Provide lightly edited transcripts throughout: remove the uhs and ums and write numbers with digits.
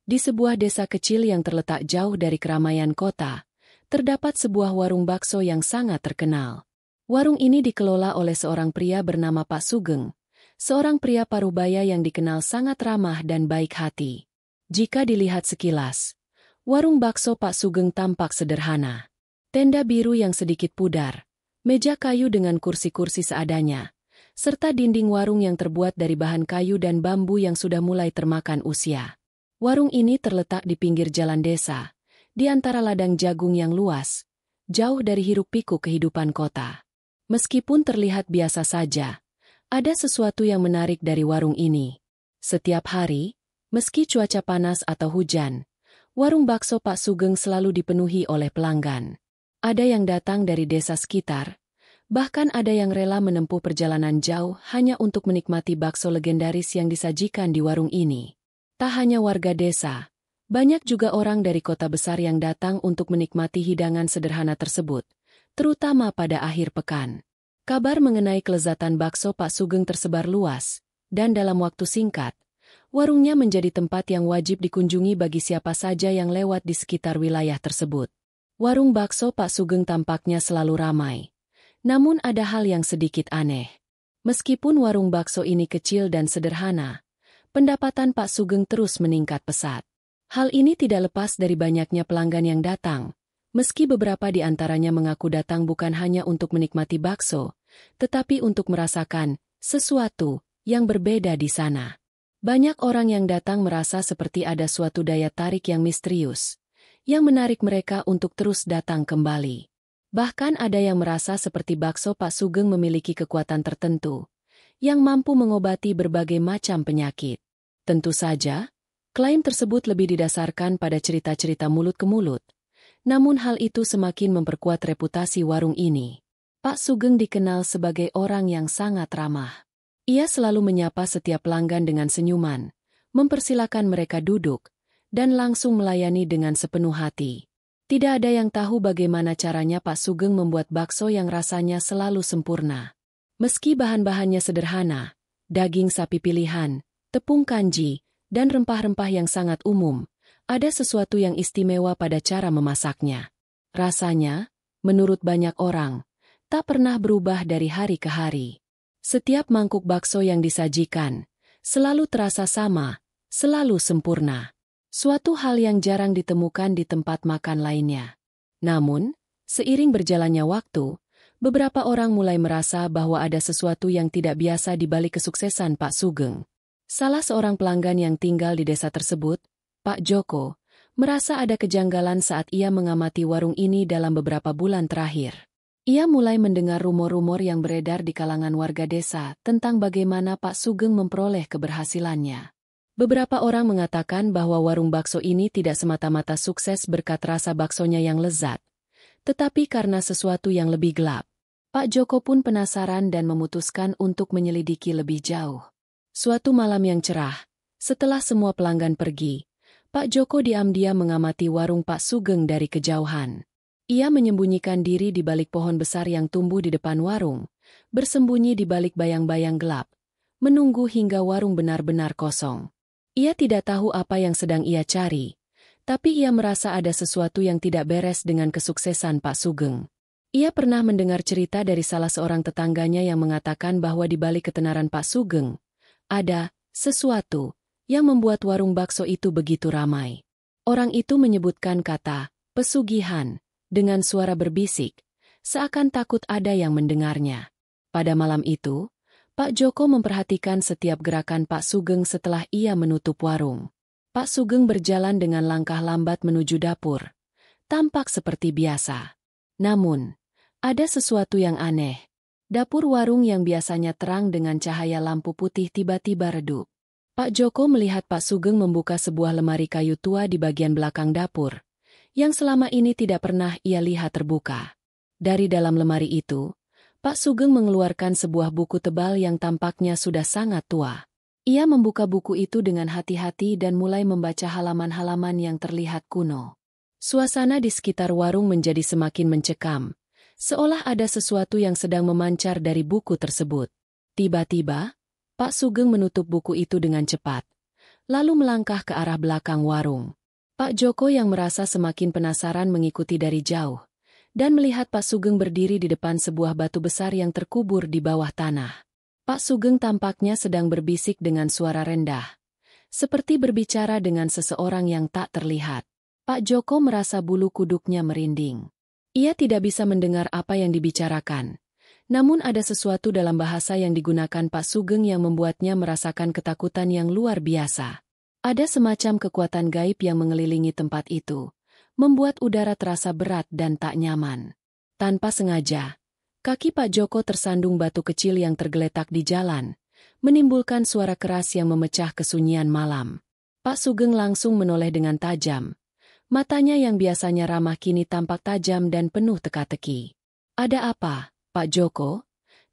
Di sebuah desa kecil yang terletak jauh dari keramaian kota, terdapat sebuah warung bakso yang sangat terkenal. Warung ini dikelola oleh seorang pria bernama Pak Sugeng, seorang pria parubaya yang dikenal sangat ramah dan baik hati. Jika dilihat sekilas, warung bakso Pak Sugeng tampak sederhana. Tenda biru yang sedikit pudar, meja kayu dengan kursi-kursi seadanya, serta dinding warung yang terbuat dari bahan kayu dan bambu yang sudah mulai termakan usia. Warung ini terletak di pinggir jalan desa, di antara ladang jagung yang luas, jauh dari hiruk-pikuk kehidupan kota. Meskipun terlihat biasa saja, ada sesuatu yang menarik dari warung ini. Setiap hari, meski cuaca panas atau hujan, warung bakso Pak Sugeng selalu dipenuhi oleh pelanggan. Ada yang datang dari desa sekitar, bahkan ada yang rela menempuh perjalanan jauh hanya untuk menikmati bakso legendaris yang disajikan di warung ini. Tak hanya warga desa, banyak juga orang dari kota besar yang datang untuk menikmati hidangan sederhana tersebut, terutama pada akhir pekan. Kabar mengenai kelezatan bakso Pak Sugeng tersebar luas, dan dalam waktu singkat, warungnya menjadi tempat yang wajib dikunjungi bagi siapa saja yang lewat di sekitar wilayah tersebut. Warung bakso Pak Sugeng tampaknya selalu ramai. Namun ada hal yang sedikit aneh. Meskipun warung bakso ini kecil dan sederhana, pendapatan Pak Sugeng terus meningkat pesat. Hal ini tidak lepas dari banyaknya pelanggan yang datang, meski beberapa di antaranya mengaku datang bukan hanya untuk menikmati bakso, tetapi untuk merasakan sesuatu yang berbeda di sana. Banyak orang yang datang merasa seperti ada suatu daya tarik yang misterius, yang menarik mereka untuk terus datang kembali. Bahkan ada yang merasa seperti bakso Pak Sugeng memiliki kekuatan tertentu, yang mampu mengobati berbagai macam penyakit. Tentu saja, klaim tersebut lebih didasarkan pada cerita-cerita mulut ke mulut. Namun hal itu semakin memperkuat reputasi warung ini. Pak Sugeng dikenal sebagai orang yang sangat ramah. Ia selalu menyapa setiap pelanggan dengan senyuman, mempersilakan mereka duduk, dan langsung melayani dengan sepenuh hati. Tidak ada yang tahu bagaimana caranya Pak Sugeng membuat bakso yang rasanya selalu sempurna. Meski bahan-bahannya sederhana, daging sapi pilihan, tepung kanji, dan rempah-rempah yang sangat umum, ada sesuatu yang istimewa pada cara memasaknya. Rasanya, menurut banyak orang, tak pernah berubah dari hari ke hari. Setiap mangkuk bakso yang disajikan, selalu terasa sama, selalu sempurna. Suatu hal yang jarang ditemukan di tempat makan lainnya. Namun, seiring berjalannya waktu, beberapa orang mulai merasa bahwa ada sesuatu yang tidak biasa di balik kesuksesan Pak Sugeng. Salah seorang pelanggan yang tinggal di desa tersebut, Pak Joko, merasa ada kejanggalan saat ia mengamati warung ini dalam beberapa bulan terakhir. Ia mulai mendengar rumor-rumor yang beredar di kalangan warga desa tentang bagaimana Pak Sugeng memperoleh keberhasilannya. Beberapa orang mengatakan bahwa warung bakso ini tidak semata-mata sukses berkat rasa baksonya yang lezat, tetapi karena sesuatu yang lebih gelap. Pak Joko pun penasaran dan memutuskan untuk menyelidiki lebih jauh. Suatu malam yang cerah, setelah semua pelanggan pergi, Pak Joko diam-diam mengamati warung Pak Sugeng dari kejauhan. Ia menyembunyikan diri di balik pohon besar yang tumbuh di depan warung, bersembunyi di balik bayang-bayang gelap, menunggu hingga warung benar-benar kosong. Ia tidak tahu apa yang sedang ia cari, tapi ia merasa ada sesuatu yang tidak beres dengan kesuksesan Pak Sugeng. Ia pernah mendengar cerita dari salah seorang tetangganya yang mengatakan bahwa di balik ketenaran Pak Sugeng, ada sesuatu yang membuat warung bakso itu begitu ramai. Orang itu menyebutkan kata pesugihan dengan suara berbisik, seakan takut ada yang mendengarnya. Pada malam itu, Pak Joko memperhatikan setiap gerakan Pak Sugeng setelah ia menutup warung. Pak Sugeng berjalan dengan langkah lambat menuju dapur, tampak seperti biasa. Namun, ada sesuatu yang aneh. Dapur warung yang biasanya terang dengan cahaya lampu putih tiba-tiba redup. Pak Joko melihat Pak Sugeng membuka sebuah lemari kayu tua di bagian belakang dapur, yang selama ini tidak pernah ia lihat terbuka. Dari dalam lemari itu, Pak Sugeng mengeluarkan sebuah buku tebal yang tampaknya sudah sangat tua. Ia membuka buku itu dengan hati-hati dan mulai membaca halaman-halaman yang terlihat kuno. Suasana di sekitar warung menjadi semakin mencekam, seolah ada sesuatu yang sedang memancar dari buku tersebut. Tiba-tiba, Pak Sugeng menutup buku itu dengan cepat. lalu melangkah ke arah belakang warung. Pak Joko yang merasa semakin penasaran mengikuti dari jauh, dan melihat Pak Sugeng berdiri di depan sebuah batu besar yang terkubur di bawah tanah. Pak Sugeng tampaknya sedang berbisik dengan suara rendah, seperti berbicara dengan seseorang yang tak terlihat. Pak Joko merasa bulu kuduknya merinding. Ia tidak bisa mendengar apa yang dibicarakan. Namun ada sesuatu dalam bahasa yang digunakan Pak Sugeng yang membuatnya merasakan ketakutan yang luar biasa. Ada semacam kekuatan gaib yang mengelilingi tempat itu, membuat udara terasa berat dan tak nyaman. Tanpa sengaja, kaki Pak Joko tersandung batu kecil yang tergeletak di jalan, menimbulkan suara keras yang memecah kesunyian malam. Pak Sugeng langsung menoleh dengan tajam. Matanya yang biasanya ramah kini tampak tajam dan penuh teka-teki. "Ada apa, Pak Joko?"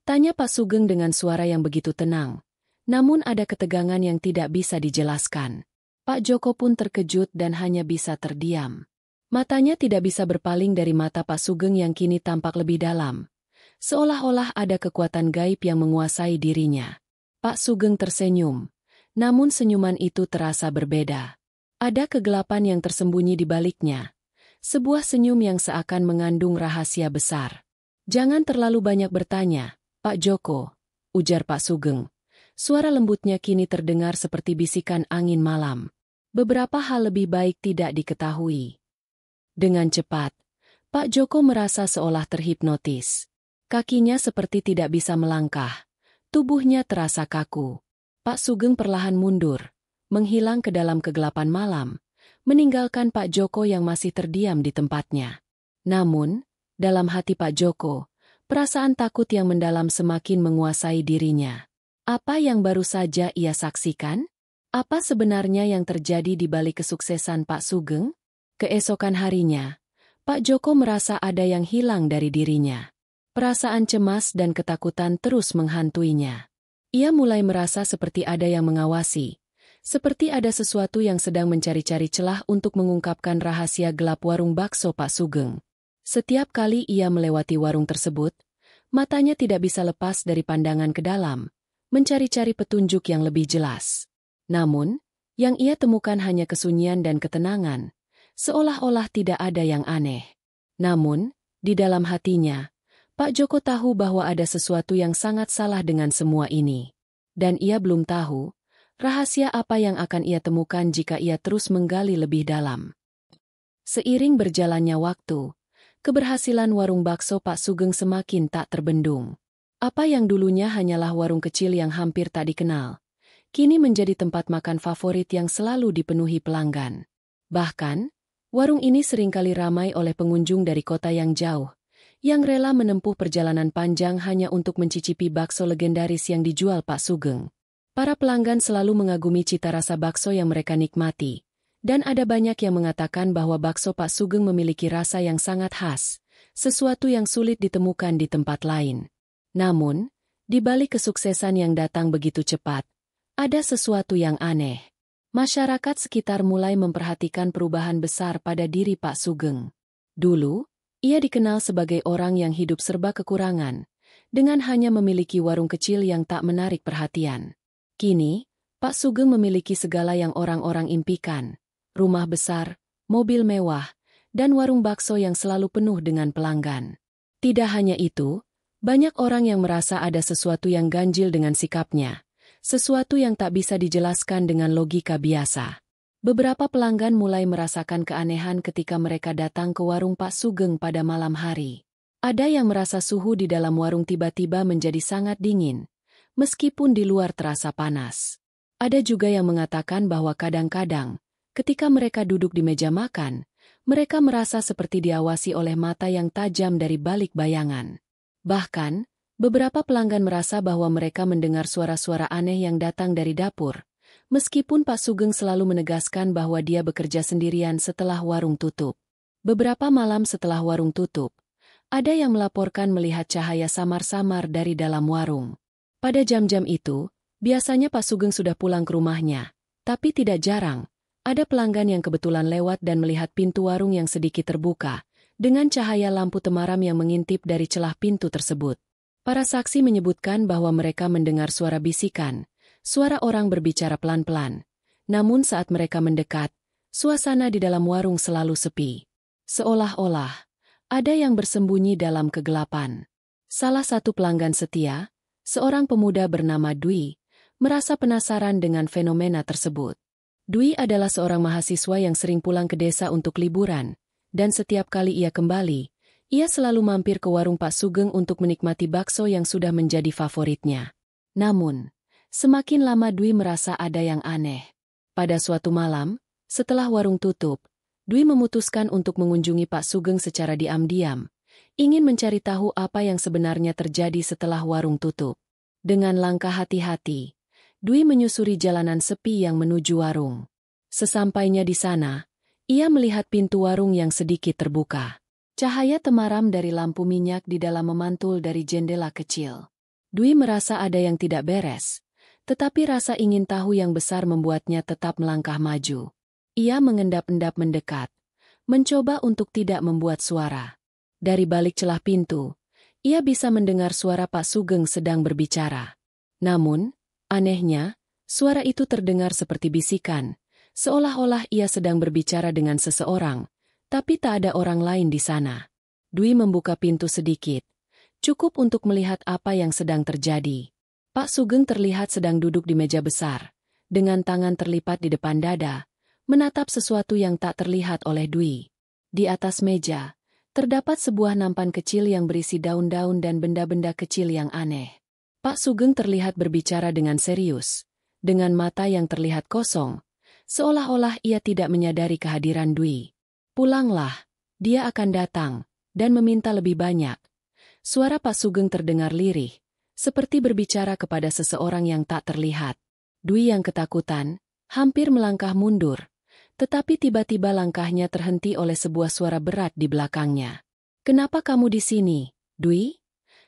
tanya Pak Sugeng dengan suara yang begitu tenang. Namun ada ketegangan yang tidak bisa dijelaskan. Pak Joko pun terkejut dan hanya bisa terdiam. Matanya tidak bisa berpaling dari mata Pak Sugeng yang kini tampak lebih dalam. Seolah-olah ada kekuatan gaib yang menguasai dirinya. Pak Sugeng tersenyum. Namun senyuman itu terasa berbeda. Ada kegelapan yang tersembunyi di baliknya. Sebuah senyum yang seakan mengandung rahasia besar. "Jangan terlalu banyak bertanya, Pak Joko," ujar Pak Sugeng. Suara lembutnya kini terdengar seperti bisikan angin malam. "Beberapa hal lebih baik tidak diketahui." Dengan cepat, Pak Joko merasa seolah terhipnotis. Kakinya seperti tidak bisa melangkah. Tubuhnya terasa kaku. Pak Sugeng perlahan mundur, menghilang ke dalam kegelapan malam, meninggalkan Pak Joko yang masih terdiam di tempatnya. Namun, dalam hati Pak Joko, perasaan takut yang mendalam semakin menguasai dirinya. Apa yang baru saja ia saksikan? Apa sebenarnya yang terjadi di balik kesuksesan Pak Sugeng? Keesokan harinya, Pak Joko merasa ada yang hilang dari dirinya. Perasaan cemas dan ketakutan terus menghantuinya. Ia mulai merasa seperti ada yang mengawasi, seperti ada sesuatu yang sedang mencari-cari celah untuk mengungkapkan rahasia gelap warung bakso Pak Sugeng. Setiap kali ia melewati warung tersebut, matanya tidak bisa lepas dari pandangan ke dalam, mencari-cari petunjuk yang lebih jelas. Namun, yang ia temukan hanya kesunyian dan ketenangan, seolah-olah tidak ada yang aneh. Namun, di dalam hatinya, Pak Joko tahu bahwa ada sesuatu yang sangat salah dengan semua ini. Dan ia belum tahu, rahasia apa yang akan ia temukan jika ia terus menggali lebih dalam. Seiring berjalannya waktu, keberhasilan warung bakso Pak Sugeng semakin tak terbendung. Apa yang dulunya hanyalah warung kecil yang hampir tak dikenal, kini menjadi tempat makan favorit yang selalu dipenuhi pelanggan. Bahkan, warung ini seringkali ramai oleh pengunjung dari kota yang jauh, yang rela menempuh perjalanan panjang hanya untuk mencicipi bakso legendaris yang dijual Pak Sugeng. Para pelanggan selalu mengagumi cita rasa bakso yang mereka nikmati, dan ada banyak yang mengatakan bahwa bakso Pak Sugeng memiliki rasa yang sangat khas, sesuatu yang sulit ditemukan di tempat lain. Namun, di balik kesuksesan yang datang begitu cepat, ada sesuatu yang aneh. Masyarakat sekitar mulai memperhatikan perubahan besar pada diri Pak Sugeng. Dulu, ia dikenal sebagai orang yang hidup serba kekurangan, dengan hanya memiliki warung kecil yang tak menarik perhatian. Kini, Pak Sugeng memiliki segala yang orang-orang impikan, rumah besar, mobil mewah, dan warung bakso yang selalu penuh dengan pelanggan. Tidak hanya itu, banyak orang yang merasa ada sesuatu yang ganjil dengan sikapnya, sesuatu yang tak bisa dijelaskan dengan logika biasa. Beberapa pelanggan mulai merasakan keanehan ketika mereka datang ke warung Pak Sugeng pada malam hari. Ada yang merasa suhu di dalam warung tiba-tiba menjadi sangat dingin, meskipun di luar terasa panas. Ada juga yang mengatakan bahwa kadang-kadang, ketika mereka duduk di meja makan, mereka merasa seperti diawasi oleh mata yang tajam dari balik bayangan. Bahkan, beberapa pelanggan merasa bahwa mereka mendengar suara-suara aneh yang datang dari dapur, meskipun Pak Sugeng selalu menegaskan bahwa dia bekerja sendirian setelah warung tutup. Beberapa malam setelah warung tutup, ada yang melaporkan melihat cahaya samar-samar dari dalam warung. Pada jam-jam itu, biasanya Pak Sugeng sudah pulang ke rumahnya, tapi tidak jarang, ada pelanggan yang kebetulan lewat dan melihat pintu warung yang sedikit terbuka, dengan cahaya lampu temaram yang mengintip dari celah pintu tersebut. Para saksi menyebutkan bahwa mereka mendengar suara bisikan, suara orang berbicara pelan-pelan. Namun saat mereka mendekat, suasana di dalam warung selalu sepi. Seolah-olah ada yang bersembunyi dalam kegelapan. Salah satu pelanggan setia, seorang pemuda bernama Dwi, merasa penasaran dengan fenomena tersebut. Dwi adalah seorang mahasiswa yang sering pulang ke desa untuk liburan, dan setiap kali ia kembali, ia selalu mampir ke warung Pak Sugeng untuk menikmati bakso yang sudah menjadi favoritnya. Namun, semakin lama Dwi merasa ada yang aneh. Pada suatu malam, setelah warung tutup, Dwi memutuskan untuk mengunjungi Pak Sugeng secara diam-diam, ingin mencari tahu apa yang sebenarnya terjadi setelah warung tutup. Dengan langkah hati-hati, Dwi menyusuri jalanan sepi yang menuju warung. Sesampainya di sana, ia melihat pintu warung yang sedikit terbuka. Cahaya temaram dari lampu minyak di dalam memantul dari jendela kecil. Dwi merasa ada yang tidak beres, tetapi rasa ingin tahu yang besar membuatnya tetap melangkah maju. Ia mengendap-endap mendekat, mencoba untuk tidak membuat suara. Dari balik celah pintu, ia bisa mendengar suara Pak Sugeng sedang berbicara. Namun, anehnya, suara itu terdengar seperti bisikan, seolah-olah ia sedang berbicara dengan seseorang, tapi tak ada orang lain di sana. Dwi membuka pintu sedikit, cukup untuk melihat apa yang sedang terjadi. Pak Sugeng terlihat sedang duduk di meja besar, dengan tangan terlipat di depan dada, menatap sesuatu yang tak terlihat oleh Dwi. Di atas meja, terdapat sebuah nampan kecil yang berisi daun-daun dan benda-benda kecil yang aneh. Pak Sugeng terlihat berbicara dengan serius, dengan mata yang terlihat kosong, seolah-olah ia tidak menyadari kehadiran Dwi. "Pulanglah, dia akan datang, dan meminta lebih banyak." Suara Pak Sugeng terdengar lirih, seperti berbicara kepada seseorang yang tak terlihat. Dwi yang ketakutan, hampir melangkah mundur, tetapi tiba-tiba langkahnya terhenti oleh sebuah suara berat di belakangnya. "Kenapa kamu di sini, Dwi?"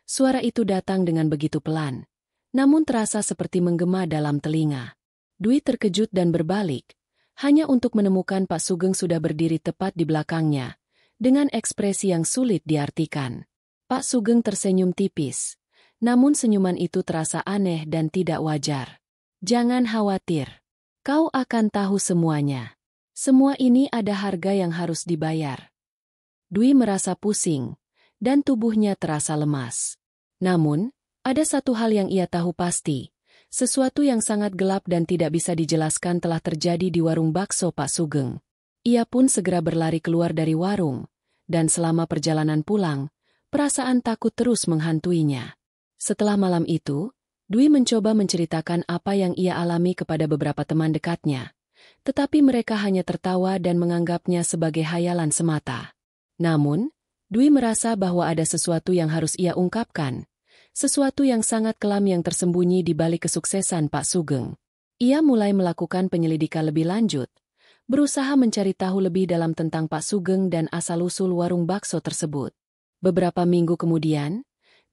Suara itu datang dengan begitu pelan, namun terasa seperti menggema dalam telinga. Dwi terkejut dan berbalik, hanya untuk menemukan Pak Sugeng sudah berdiri tepat di belakangnya, dengan ekspresi yang sulit diartikan. Pak Sugeng tersenyum tipis, namun senyuman itu terasa aneh dan tidak wajar. "Jangan khawatir, kau akan tahu semuanya. Semua ini ada harga yang harus dibayar." Dwi merasa pusing, dan tubuhnya terasa lemas. Namun, ada satu hal yang ia tahu pasti, sesuatu yang sangat gelap dan tidak bisa dijelaskan telah terjadi di warung bakso Pak Sugeng. Ia pun segera berlari keluar dari warung, dan selama perjalanan pulang, perasaan takut terus menghantuinya. Setelah malam itu, Dwi mencoba menceritakan apa yang ia alami kepada beberapa teman dekatnya, tetapi mereka hanya tertawa dan menganggapnya sebagai hayalan semata. Namun, Dwi merasa bahwa ada sesuatu yang harus ia ungkapkan, sesuatu yang sangat kelam yang tersembunyi di balik kesuksesan Pak Sugeng. Ia mulai melakukan penyelidikan lebih lanjut, berusaha mencari tahu lebih dalam tentang Pak Sugeng dan asal-usul warung bakso tersebut. Beberapa minggu kemudian,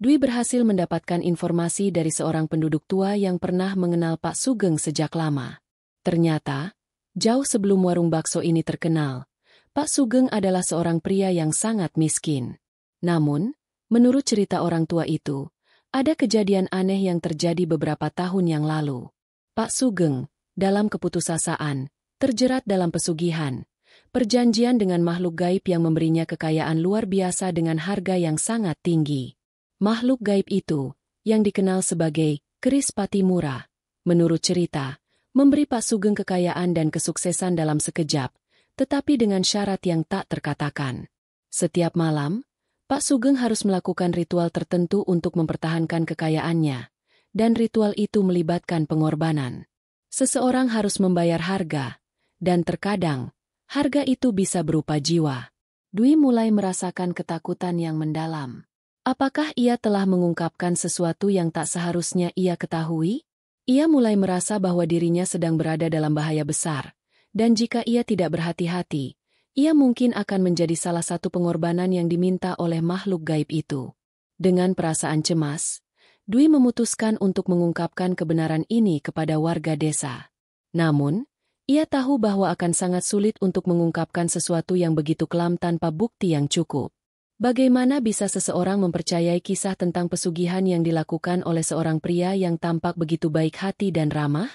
Dwi berhasil mendapatkan informasi dari seorang penduduk tua yang pernah mengenal Pak Sugeng sejak lama. Ternyata, jauh sebelum warung bakso ini terkenal, Pak Sugeng adalah seorang pria yang sangat miskin. Namun, menurut cerita orang tua itu, ada kejadian aneh yang terjadi beberapa tahun yang lalu. Pak Sugeng, dalam keputusasaan, terjerat dalam pesugihan, perjanjian dengan makhluk gaib yang memberinya kekayaan luar biasa dengan harga yang sangat tinggi. Makhluk gaib itu, yang dikenal sebagai keris Patimura, menurut cerita, memberi Pak Sugeng kekayaan dan kesuksesan dalam sekejap, tetapi dengan syarat yang tak terkatakan. Setiap malam, Pak Sugeng harus melakukan ritual tertentu untuk mempertahankan kekayaannya, dan ritual itu melibatkan pengorbanan. Seseorang harus membayar harga, dan terkadang, harga itu bisa berupa jiwa. Dwi mulai merasakan ketakutan yang mendalam. Apakah ia telah mengungkapkan sesuatu yang tak seharusnya ia ketahui? Ia mulai merasa bahwa dirinya sedang berada dalam bahaya besar, dan jika ia tidak berhati-hati, ia mungkin akan menjadi salah satu pengorbanan yang diminta oleh makhluk gaib itu. Dengan perasaan cemas, Dwi memutuskan untuk mengungkapkan kebenaran ini kepada warga desa. Namun, ia tahu bahwa akan sangat sulit untuk mengungkapkan sesuatu yang begitu kelam tanpa bukti yang cukup. Bagaimana bisa seseorang mempercayai kisah tentang pesugihan yang dilakukan oleh seorang pria yang tampak begitu baik hati dan ramah?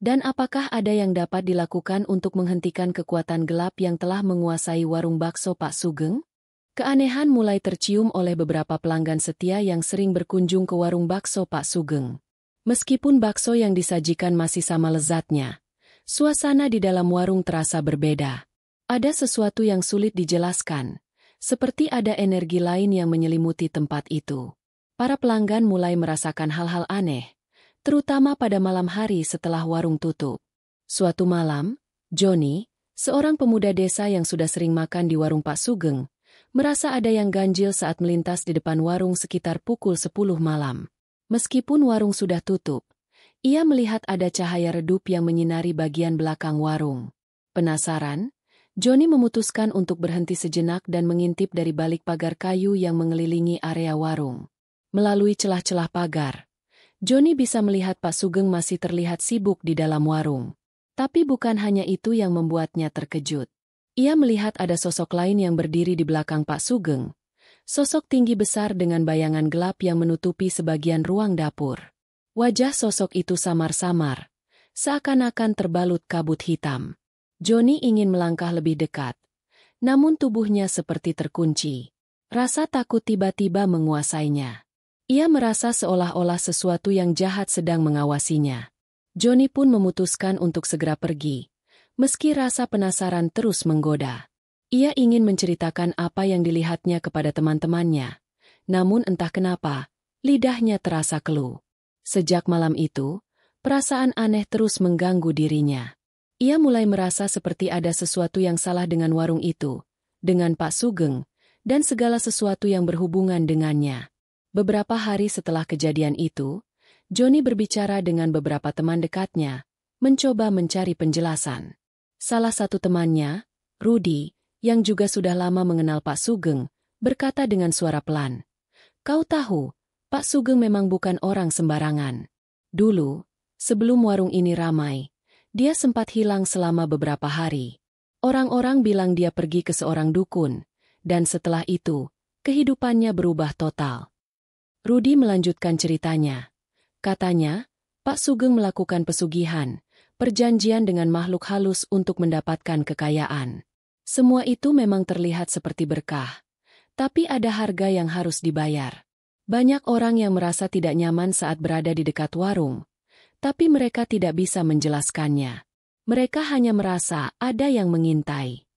Dan apakah ada yang dapat dilakukan untuk menghentikan kekuatan gelap yang telah menguasai warung bakso Pak Sugeng? Keanehan mulai tercium oleh beberapa pelanggan setia yang sering berkunjung ke warung bakso Pak Sugeng. Meskipun bakso yang disajikan masih sama lezatnya, suasana di dalam warung terasa berbeda. Ada sesuatu yang sulit dijelaskan, seperti ada energi lain yang menyelimuti tempat itu. Para pelanggan mulai merasakan hal-hal aneh, terutama pada malam hari setelah warung tutup. Suatu malam, Johnny, seorang pemuda desa yang sudah sering makan di warung Pak Sugeng, merasa ada yang ganjil saat melintas di depan warung sekitar pukul 10 malam. Meskipun warung sudah tutup, ia melihat ada cahaya redup yang menyinari bagian belakang warung. Penasaran, Johnny memutuskan untuk berhenti sejenak dan mengintip dari balik pagar kayu yang mengelilingi area warung. Melalui celah-celah pagar, Johnny bisa melihat Pak Sugeng masih terlihat sibuk di dalam warung. Tapi bukan hanya itu yang membuatnya terkejut. Ia melihat ada sosok lain yang berdiri di belakang Pak Sugeng. Sosok tinggi besar dengan bayangan gelap yang menutupi sebagian ruang dapur. Wajah sosok itu samar-samar, seakan-akan terbalut kabut hitam. Johnny ingin melangkah lebih dekat, namun tubuhnya seperti terkunci. Rasa takut tiba-tiba menguasainya. Ia merasa seolah-olah sesuatu yang jahat sedang mengawasinya. Johnny pun memutuskan untuk segera pergi. Meski rasa penasaran terus menggoda. Ia ingin menceritakan apa yang dilihatnya kepada teman-temannya. Namun entah kenapa, lidahnya terasa keluh. Sejak malam itu, perasaan aneh terus mengganggu dirinya. Ia mulai merasa seperti ada sesuatu yang salah dengan warung itu, dengan Pak Sugeng, dan segala sesuatu yang berhubungan dengannya. Beberapa hari setelah kejadian itu, Johnny berbicara dengan beberapa teman dekatnya, mencoba mencari penjelasan. Salah satu temannya, Rudy, yang juga sudah lama mengenal Pak Sugeng, berkata dengan suara pelan, "Kau tahu, Pak Sugeng memang bukan orang sembarangan. Dulu, sebelum warung ini ramai, dia sempat hilang selama beberapa hari. Orang-orang bilang dia pergi ke seorang dukun, dan setelah itu, kehidupannya berubah total." Rudy melanjutkan ceritanya. Katanya, Pak Sugeng melakukan pesugihan, perjanjian dengan makhluk halus untuk mendapatkan kekayaan. Semua itu memang terlihat seperti berkah, tapi ada harga yang harus dibayar. Banyak orang yang merasa tidak nyaman saat berada di dekat warung, tapi mereka tidak bisa menjelaskannya. Mereka hanya merasa ada yang mengintai.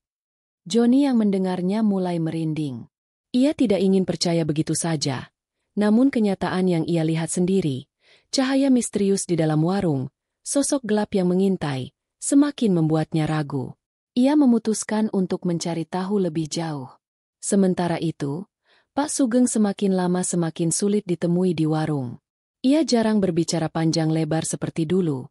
Johnny yang mendengarnya mulai merinding. Ia tidak ingin percaya begitu saja, namun kenyataan yang ia lihat sendiri, cahaya misterius di dalam warung, sosok gelap yang mengintai, semakin membuatnya ragu. Ia memutuskan untuk mencari tahu lebih jauh. Sementara itu, Pak Sugeng semakin lama semakin sulit ditemui di warung. Ia jarang berbicara panjang lebar seperti dulu,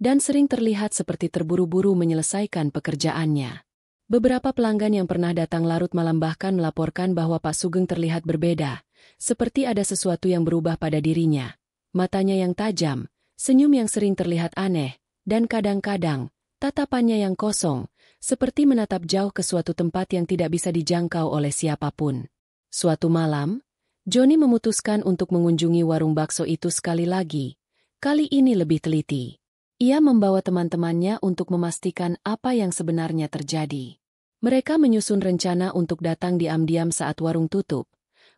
dan sering terlihat seperti terburu-buru menyelesaikan pekerjaannya. Beberapa pelanggan yang pernah datang larut malam bahkan melaporkan bahwa Pak Sugeng terlihat berbeda, seperti ada sesuatu yang berubah pada dirinya. Matanya yang tajam, senyum yang sering terlihat aneh, dan kadang-kadang, tatapannya yang kosong, seperti menatap jauh ke suatu tempat yang tidak bisa dijangkau oleh siapapun. Suatu malam, Johnny memutuskan untuk mengunjungi warung bakso itu sekali lagi, kali ini lebih teliti. Ia membawa teman-temannya untuk memastikan apa yang sebenarnya terjadi. Mereka menyusun rencana untuk datang diam-diam saat warung tutup,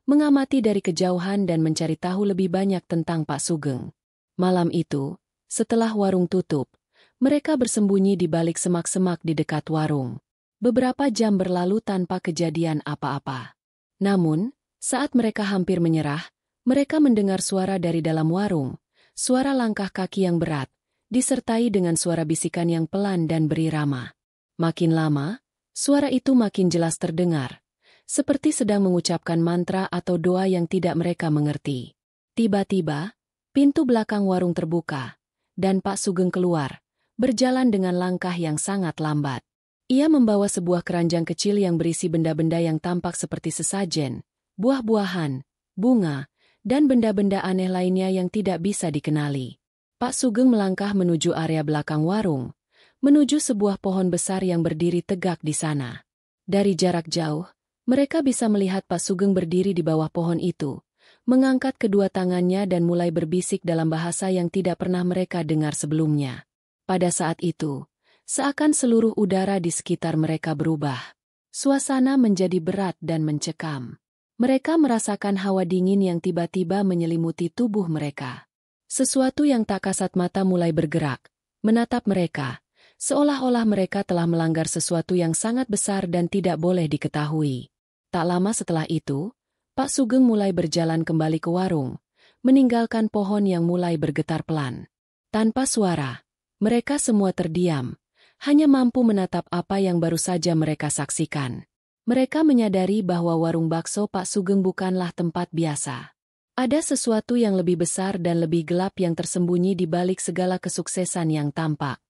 mengamati dari kejauhan dan mencari tahu lebih banyak tentang Pak Sugeng. Malam itu, setelah warung tutup, mereka bersembunyi di balik semak-semak di dekat warung. Beberapa jam berlalu tanpa kejadian apa-apa. Namun, saat mereka hampir menyerah, mereka mendengar suara dari dalam warung, suara langkah kaki yang berat, disertai dengan suara bisikan yang pelan dan berirama. Makin lama, suara itu makin jelas terdengar, seperti sedang mengucapkan mantra atau doa yang tidak mereka mengerti. Tiba-tiba, pintu belakang warung terbuka, dan Pak Sugeng keluar, berjalan dengan langkah yang sangat lambat. Ia membawa sebuah keranjang kecil yang berisi benda-benda yang tampak seperti sesajen, buah-buahan, bunga, dan benda-benda aneh lainnya yang tidak bisa dikenali. Pak Sugeng melangkah menuju area belakang warung, menuju sebuah pohon besar yang berdiri tegak di sana. Dari jarak jauh, mereka bisa melihat Pak Sugeng berdiri di bawah pohon itu, mengangkat kedua tangannya dan mulai berbisik dalam bahasa yang tidak pernah mereka dengar sebelumnya. Pada saat itu, seakan seluruh udara di sekitar mereka berubah. Suasana menjadi berat dan mencekam. Mereka merasakan hawa dingin yang tiba-tiba menyelimuti tubuh mereka. Sesuatu yang tak kasat mata mulai bergerak, menatap mereka, seolah-olah mereka telah melanggar sesuatu yang sangat besar dan tidak boleh diketahui. Tak lama setelah itu, Pak Sugeng mulai berjalan kembali ke warung, meninggalkan pohon yang mulai bergetar pelan. Tanpa suara, mereka semua terdiam, hanya mampu menatap apa yang baru saja mereka saksikan. Mereka menyadari bahwa warung bakso Pak Sugeng bukanlah tempat biasa. Ada sesuatu yang lebih besar dan lebih gelap yang tersembunyi di balik segala kesuksesan yang tampak.